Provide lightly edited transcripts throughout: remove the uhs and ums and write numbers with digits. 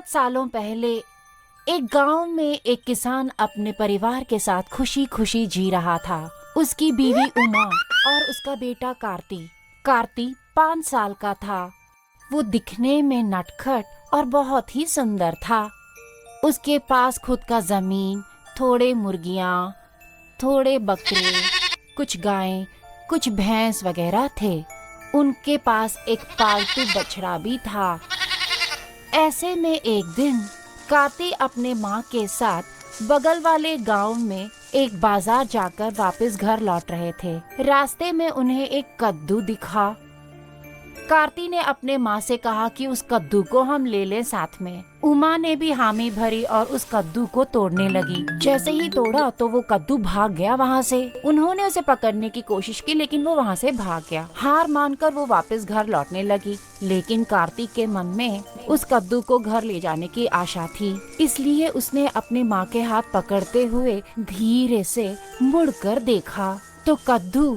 बहुत सालों पहले एक गांव में एक किसान अपने परिवार के साथ खुशी खुशी जी रहा था। उसकी बीवी उमा और उसका बेटा कार्ती। कार्ती 5 साल का था। वो दिखने में नटखट और बहुत ही सुंदर था। उसके पास खुद का जमीन, थोड़े मुर्गियां, थोड़े बकरे, कुछ गायें, कुछ भैंस वगैरह थे। उनके पास एक पालतू बछड़ा भी था। ऐसे में एक दिन कार्ती अपने माँ के साथ बगल वाले गांव में एक बाजार जाकर वापस घर लौट रहे थे। रास्ते में उन्हें एक कद्दू दिखा। कार्ती ने अपने माँ से कहा कि उस कद्दू को हम ले लें साथ में। उमा ने भी हामी भरी और उस कद्दू को तोड़ने लगी। जैसे ही तोड़ा तो वो कद्दू भाग गया वहाँ से। उन्होंने उसे पकड़ने की कोशिश की लेकिन वो वहाँ से भाग गया। हार मानकर वो वापस घर लौटने लगी। लेकिन कार्तिक के मन में उस कद्दू को घर ले जाने की आशा थी, इसलिए उसने अपने माँ के हाथ पकड़ते हुए धीरे से मुड़कर देखा तो कद्दू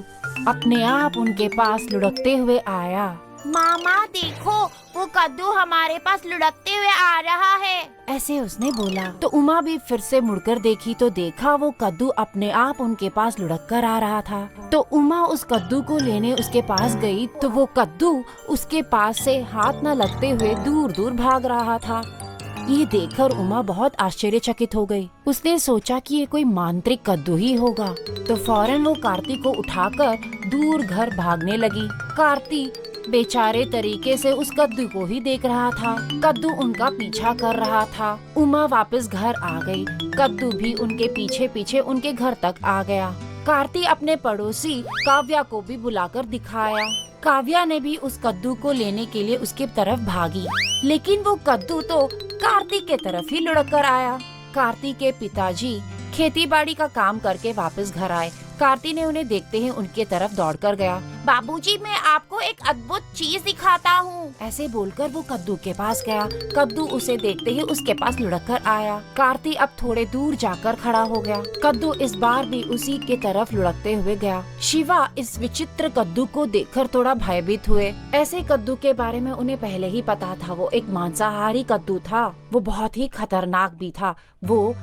अपने आप उनके पास लुढ़कते हुए आया। मामा देखो, वो कद्दू हमारे पास लुढ़कते हुए आ रहा है, ऐसे उसने बोला। तो उमा भी फिर से मुड़कर देखी तो देखा वो कद्दू अपने आप उनके पास लुढ़क कर आ रहा था। तो उमा उस कद्दू को लेने उसके पास गई तो वो कद्दू उसके पास से हाथ न लगते हुए दूर दूर भाग रहा था। ये देखकर उमा बहुत आश्चर्यचकित हो गई। उसने सोचा कि ये कोई मांत्रिक कद्दू ही होगा। तो फौरन वो कार्ती को उठाकर दूर घर भागने लगी। कार्ती बेचारे तरीके से उस कद्दू को ही देख रहा था। कद्दू उनका पीछा कर रहा था। उमा वापस घर आ गई। कद्दू भी उनके पीछे पीछे उनके घर तक आ गया। कार्ती अपने पड़ोसी काव्या को भी बुलाकर दिखाया। काव्या ने भी उस कद्दू को लेने के लिए उसके तरफ भागी, लेकिन वो कद्दू तो कार्ती के तरफ ही लुढ़क कर आया। कार्ती के पिताजी खेती बाड़ी का काम करके वापस घर आए। कार्ती ने उन्हें देखते ही उनके तरफ दौड़कर गया। बाबूजी, मैं आपको एक अद्भुत चीज दिखाता हूँ, ऐसे बोलकर वो कद्दू के पास गया। कद्दू उसे देखते ही उसके पास लुढ़क कर आया। कार्ती अब थोड़े दूर जाकर खड़ा हो गया। कद्दू इस बार भी उसी के तरफ लुढ़कते हुए गया। शिवा इस विचित्र कद्दू को देखकर थोड़ा भयभीत हुए। ऐसे कद्दू के बारे में उन्हें पहले ही पता था। वो एक मांसाहारी कद्दू था। वो बहुत ही खतरनाक भी था। वो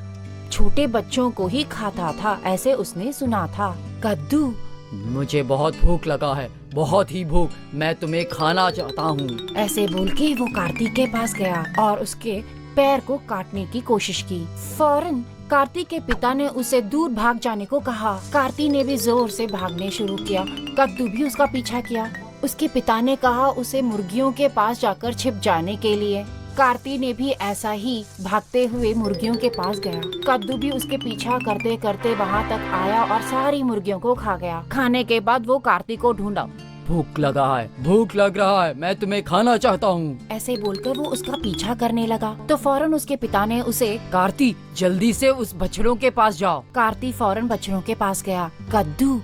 छोटे बच्चों को ही खाता था, ऐसे उसने सुना था। कद्दू, मुझे बहुत भूख लगा है, बहुत ही भूख, मैं तुम्हें खाना चाहता हूँ, ऐसे बोल के वो कार्तिक के पास गया और उसके पैर को काटने की कोशिश की। फौरन कार्तिक के पिता ने उसे दूर भाग जाने को कहा। कार्तिक ने भी जोर से भागने शुरू किया। कद्दू भी उसका पीछा किया। उसके पिता ने कहा उसे मुर्गियों के पास जाकर छिप जाने के लिए। कार्ती ने भी ऐसा ही भागते हुए मुर्गियों के पास गया। कद्दू भी उसके पीछा करते करते वहाँ तक आया और सारी मुर्गियों को खा गया। खाने के बाद वो कार्ती को ढूंढा। भूख लगा है, भूख लग रहा है, मैं तुम्हें खाना चाहता हूँ, ऐसे बोलकर वो उसका पीछा करने लगा। तो फौरन उसके पिता ने उसे, कार्ती जल्दी से उस बछड़ों के पास जाओ। कार्ती फौरन बछड़ों के पास गया। कद्दू,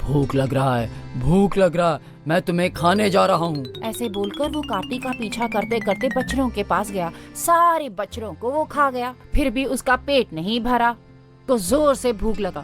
भूख लग रहा है, भूख लग रहा है, मैं तुम्हें खाने जा रहा हूँ, ऐसे बोलकर वो कार्तिक का पीछा करते करते बछड़ों के पास गया। सारे बछड़ों को वो खा गया। फिर भी उसका पेट नहीं भरा तो जोर से भूख लगा।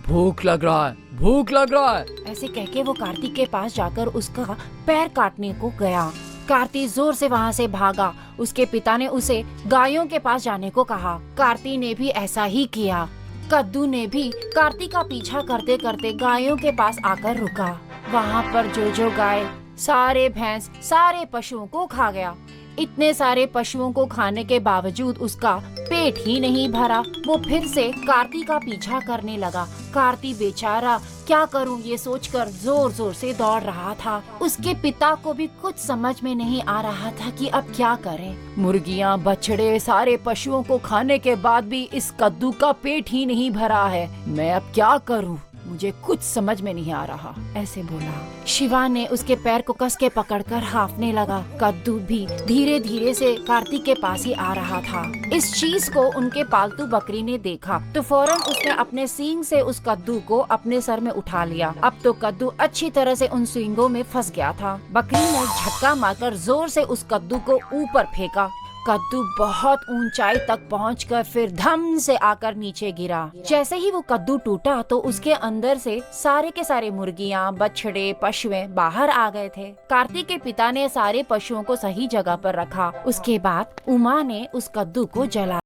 भूख लग रहा है, भूख लग रहा है, ऐसे कहके वो कार्तिक के पास जाकर उसका पैर काटने को गया। कार्तिक जोर से वहाँ से भागा। उसके पिता ने उसे गायों के पास जाने को कहा। कार्तिक ने भी ऐसा ही किया। कद्दू ने भी कार्तिक का पीछा करते करते गायों के पास आकर रुका। वहाँ पर जो गाय, सारे भैंस, सारे पशुओं को खा गया। इतने सारे पशुओं को खाने के बावजूद उसका पेट ही नहीं भरा। वो फिर से कार्तिक का पीछा करने लगा। कार्तिक बेचारा क्या करूं ये सोचकर जोर जोर से दौड़ रहा था। उसके पिता को भी कुछ समझ में नहीं आ रहा था कि अब क्या करें। मुर्गियां, बछड़े, सारे पशुओं को खाने के बाद भी इस कद्दू का पेट ही नहीं भरा है। मैं अब क्या करूं, मुझे कुछ समझ में नहीं आ रहा, ऐसे बोला। शिवा ने उसके पैर को कस के पकड़कर हाँफने लगा। कद्दू भी धीरे धीरे से कार्तिक के पास ही आ रहा था। इस चीज को उनके पालतू बकरी ने देखा तो फौरन उसने अपने सींग से उस कद्दू को अपने सर में उठा लिया। अब तो कद्दू अच्छी तरह से उन सींगों में फंस गया था। बकरी ने झटका मारकर जोर से उस कद्दू को ऊपर फेंका। कद्दू बहुत ऊंचाई तक पहुंचकर फिर धम से आकर नीचे गिरा। जैसे ही वो कद्दू टूटा तो उसके अंदर से सारे के सारे मुर्गियां, बछड़े, पशुएं बाहर आ गए थे। कार्तिक के पिता ने सारे पशुओं को सही जगह पर रखा। उसके बाद उमा ने उस कद्दू को जला